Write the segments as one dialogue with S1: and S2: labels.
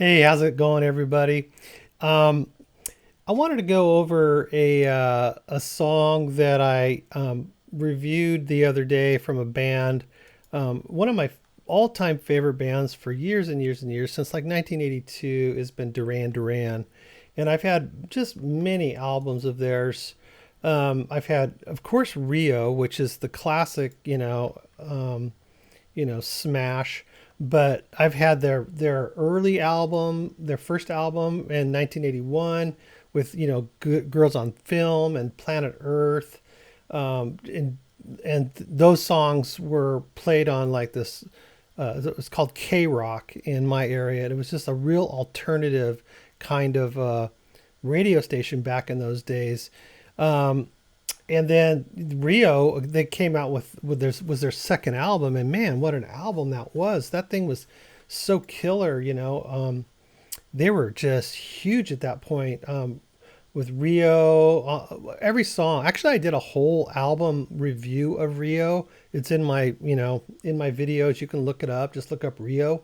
S1: Hey, how's it going, everybody? Um, I wanted to go over a song that I reviewed the other day from a band, one of my all-time favorite bands for years and years and years, since like 1982, has been Duran Duran, and I've had just many albums of theirs. I've had, of course, Rio, which is the classic, smash. But I've had their early album, their first album in 1981 with Girls on Film and Planet Earth, and those songs were played on like this. It was called K Rock in my area, and it was just a real alternative kind of radio station back in those days. Um, and then Rio, they came out with their second album, and man, what an album that was! That thing was so killer, they were just huge at that point. With Rio, every song. Actually, I did a whole album review of Rio. It's in my in my videos. You can look it up. Just look up Rio.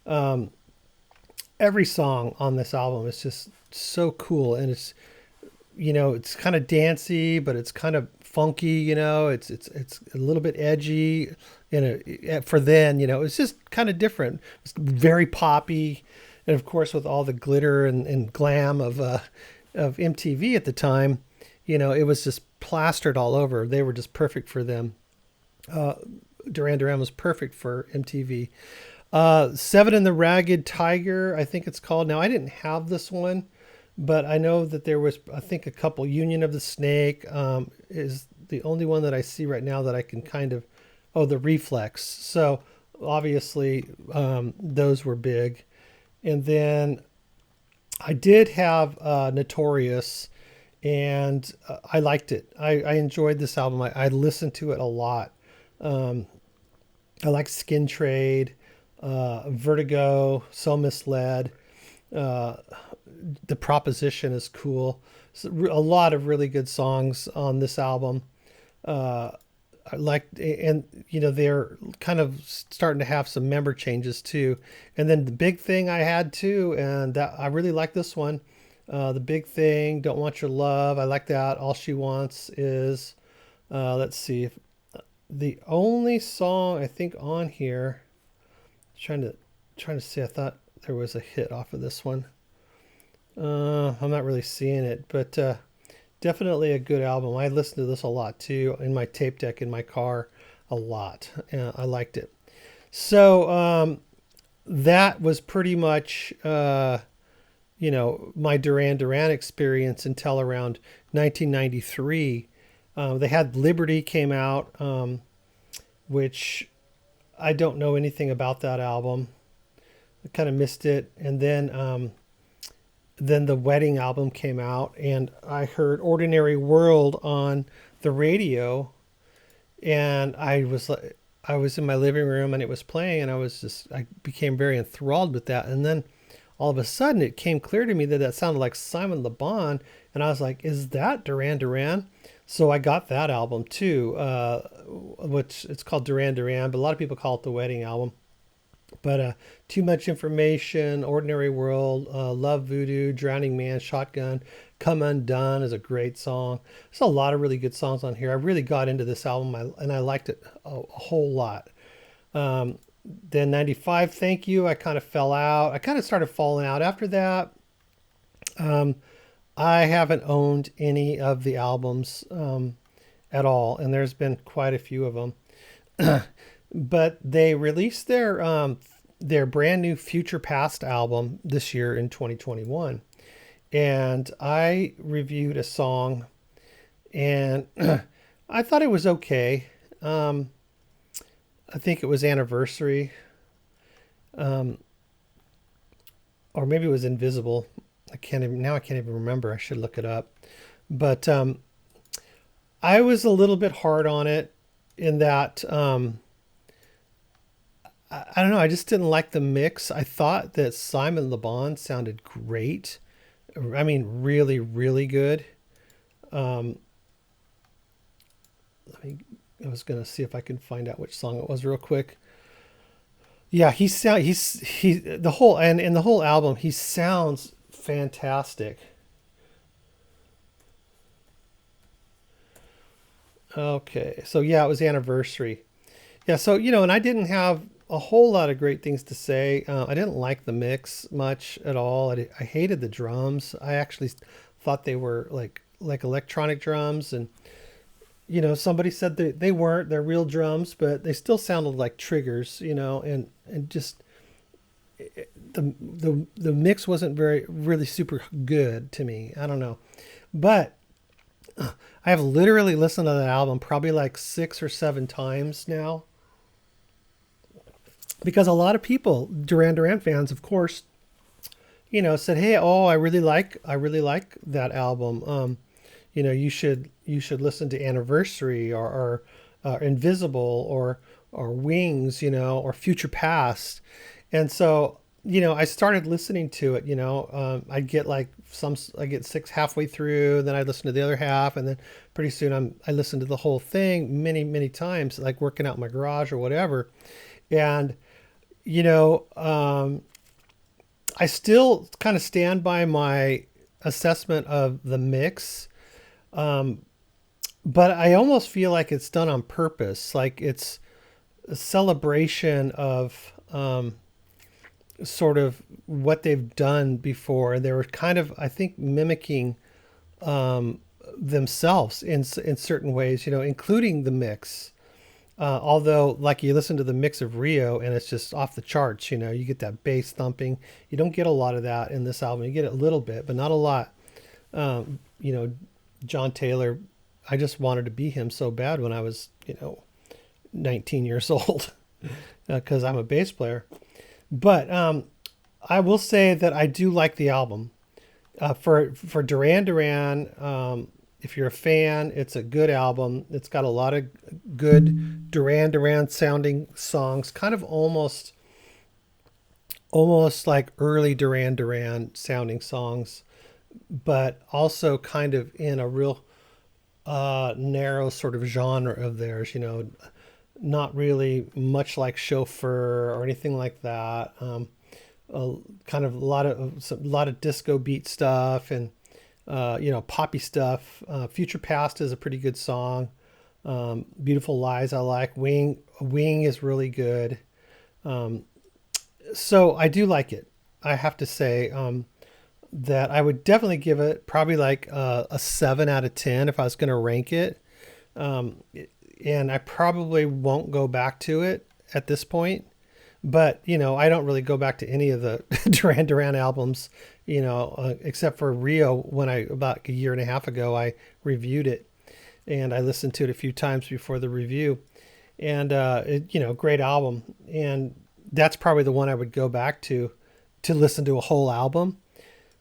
S1: Um, every song on this album is just so cool, and it's kind of dancey, but it's kind of funky. It's a little bit edgy. For then, it's just kind of different. It's very poppy, and of course, with all the glitter and glam of MTV at the time, it was just plastered all over. They were just perfect for them. Uh, Duran Duran was perfect for MTV. Seven and the Ragged Tiger, I think it's called. Now, I didn't have this one, but I know that there was, I think, a couple. Union of the Snake is the only one that I see right now that I can kind of. Oh, the Reflex. So obviously, those were big. And then I did have Notorious, and I liked it. I enjoyed this album. I listened to it a lot. Um, I like Skin Trade, Vertigo, So Misled. Uh, the Proposition is cool. So, a lot of really good songs on this album. Uh, I like, and they're kind of starting to have some member changes too. And then the big thing I had too, and that I really like this one. The Big Thing, Don't Want Your Love. I like that. All She Wants Is. Let's see. The only song I think on here. Trying to see. I thought there was a hit off of this one. I'm not really seeing it, but definitely a good album. I listened to this a lot too in my tape deck in my car, a lot. I liked it. So that was pretty much my Duran Duran experience until around 1993. They had Liberty came out, which I don't know anything about that album. I kind of missed it, and then the Wedding album came out, and I heard Ordinary World on the radio, and I was in my living room and it was playing, and I became very enthralled with that. And then all of a sudden it came clear to me that that sounded like Simon Le Bon, and I was like, is that Duran Duran? So I got that album too, which it's called Duran Duran, but a lot of people call it the Wedding album. But Too Much Information, Ordinary World, Love Voodoo, Drowning Man, Shotgun, Come Undone is a great song. There's a lot of really good songs on here. I really got into this album, and I liked it a whole lot. Um, then 95, Thank You, I kind of fell out. I kind of started falling out after that. Um, I haven't owned any of the albums at all, and there's been quite a few of them. But they released their brand new Future Past album this year in 2021, and I reviewed a song, and I thought it was okay. Um, I think it was Anniversary, um, or maybe it was Invisible. I can't even remember. I should look it up. But I was a little bit hard on it in that. I don't know. I just didn't like the mix. I thought that Simon Le Bon sounded great. I mean, really, really good. Um, let me. I was gonna see if I can find out which song it was real quick. Yeah, he the whole and in the whole album he sounds fantastic. Okay, so yeah, it was anniversary. Yeah, so and I didn't have a whole lot of great things to say. I didn't like the mix much at all. I hated the drums. I actually thought they were like electronic drums, and somebody said they weren't. They're real drums, but they still sounded like triggers. And just the mix wasn't very really super good to me. I don't know, but I have literally listened to that album probably like 6 or 7 times now, because a lot of people, Duran Duran fans, of course, said, "Hey, oh, I really like that album. You should listen to Anniversary or Invisible or Wings, or Future Past." And so, I started listening to it. I get six halfway through, then I listen to the other half, and then pretty soon I listen to the whole thing many many times, like working out in my garage or whatever. And you know, I still kind of stand by my assessment of the mix, but I almost feel like it's done on purpose. Like it's a celebration of sort of what they've done before. And they were kind of, I think, mimicking themselves in certain ways, including the mix. Although, like you listen to the mix of Rio and it's just off the charts, you get that bass thumping. You don't get a lot of that in this album. You get it a little bit, but not a lot. Um, you know, John Taylor, I just wanted to be him so bad when I was, 19 years old, because I'm a bass player. But I will say that I do like the album. For Duran Duran, if you're a fan, it's a good album. It's got a lot of good Duran Duran sounding songs, kind of almost like early Duran Duran sounding songs, but also kind of in a real narrow sort of genre of theirs. Not really much like Chauffeur or anything like that. Kind of a lot of disco beat stuff and poppy stuff. Future Past is a pretty good song. Beautiful Lies I like. Wing is really good. Um, so I do like it. I have to say that I would definitely give it probably like a 7 out of 10 if I was going to rank it. Um, and I probably won't go back to it at this point. But I don't really go back to any of the Duran Duran albums, except for Rio. When I about a year and a half ago I reviewed it, and I listened to it a few times before the review, and great album. And that's probably the one I would go back to listen to a whole album.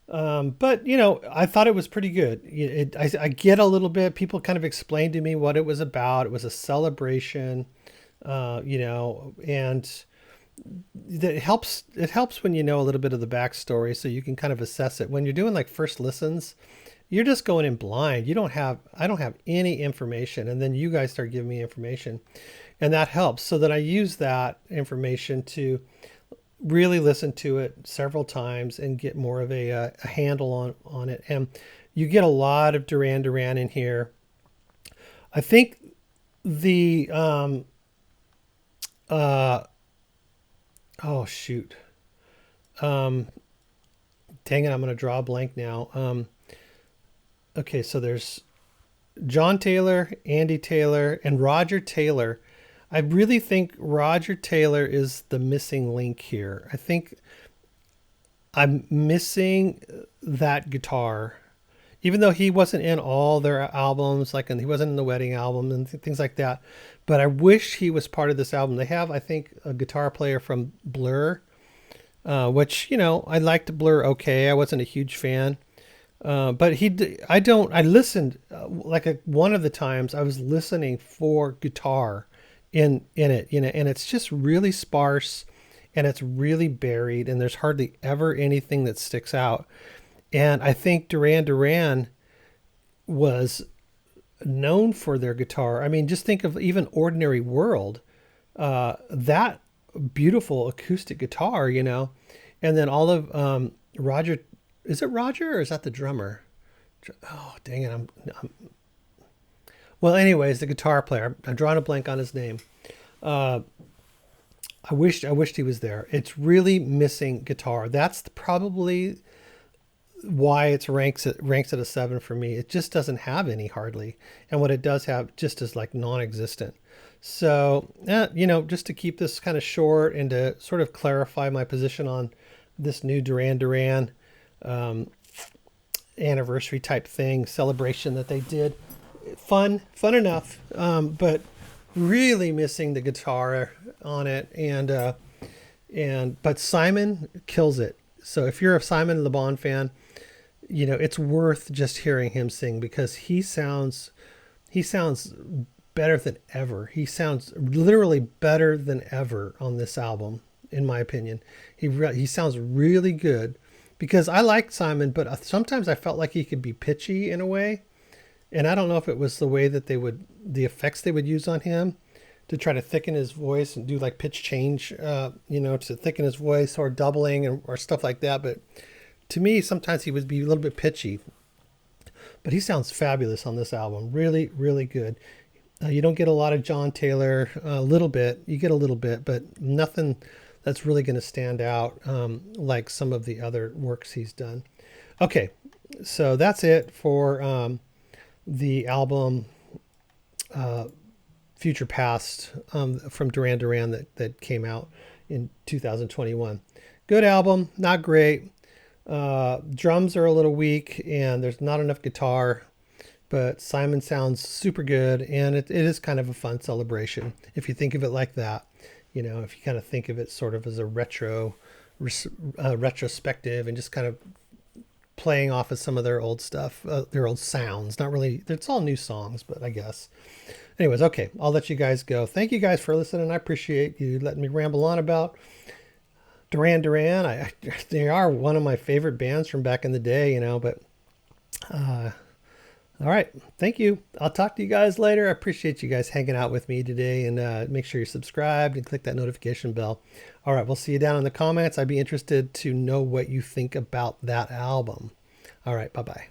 S1: But I thought it was pretty good. I get a little bit. People kind of explained to me what it was about. It was a celebration, and it helps when you know a little bit of the backstory, so you can kind of assess it. When you're doing like first listens, you're just going in blind. I don't have any information, and then you guys start giving me information, and that helps. So that I use that information to really listen to it several times and get more of a handle on it. And you get a lot of Duran Duran in here. I think the uh oh shoot, um dang it, I'm gonna draw a blank now. Okay, so there's John Taylor, Andy Taylor, and Roger Taylor. I really think Roger Taylor is the missing link here. I think I'm missing that guitar. Even though he wasn't in all their albums, like, and he wasn't in the Wedding album and things like that, but I wish he was part of this album. They have, I think, a guitar player from Blur, which, I liked Blur okay. I wasn't a huge fan. But I listened, one of the times I was listening for guitar in it, and it's just really sparse and it's really buried and there's hardly ever anything that sticks out. And I think Duran Duran was known for their guitar. I mean, just think of even Ordinary World. That beautiful acoustic guitar, you know. And then all of Roger, is it Roger or is that the drummer? Oh, dang it. Well, anyways, the guitar player. I'm drawing a blank on his name. Uh, I wished he was there. It's really missing guitar. That's probably why ranks at a 7 for me. It just doesn't have any hardly, and what it does have just is like non-existent. So, you know, just to keep this kind of short and to sort of clarify my position on this new Duran Duran um, anniversary type thing celebration that they did, fun enough, but really missing the guitar on it, and but Simon kills it. So if you're a Simon Le Bon fan, you know, it's worth just hearing him sing because he sounds better than ever. He sounds literally better than ever on this album, in my opinion. He sounds really good because I like Simon, but sometimes I felt like he could be pitchy in a way, and I don't know if it was the effects they would use on him to try to thicken his voice and do like pitch change, you know, to thicken his voice or doubling or stuff like that. But to me, sometimes he would be a little bit pitchy, but he sounds fabulous on this album. Really, really good. You don't get a lot of John Taylor, a little bit. You get a little bit, but nothing that's really going to stand out like some of the other works he's done. Okay, so that's it for the album Future Past from Duran Duran that came out in 2021. Good album, not great. Drums are a little weak and there's not enough guitar, but Simon sounds super good, and it is kind of a fun celebration if you think of it like that. You know, if you kind of think of it sort of as a retrospective and just kind of playing off of some of their old stuff, their old sounds. Not really, it's all new songs, but I guess. Anyways, okay, I'll let you guys go. Thank you guys for listening. I appreciate you letting me ramble on about Duran Duran. They are one of my favorite bands from back in the day, you know, but all right. Thank you. I'll talk to you guys later. I appreciate you guys hanging out with me today, and make sure you're subscribed and click that notification bell. All right. We'll see you down in the comments. I'd be interested to know what you think about that album. All right. Bye-bye.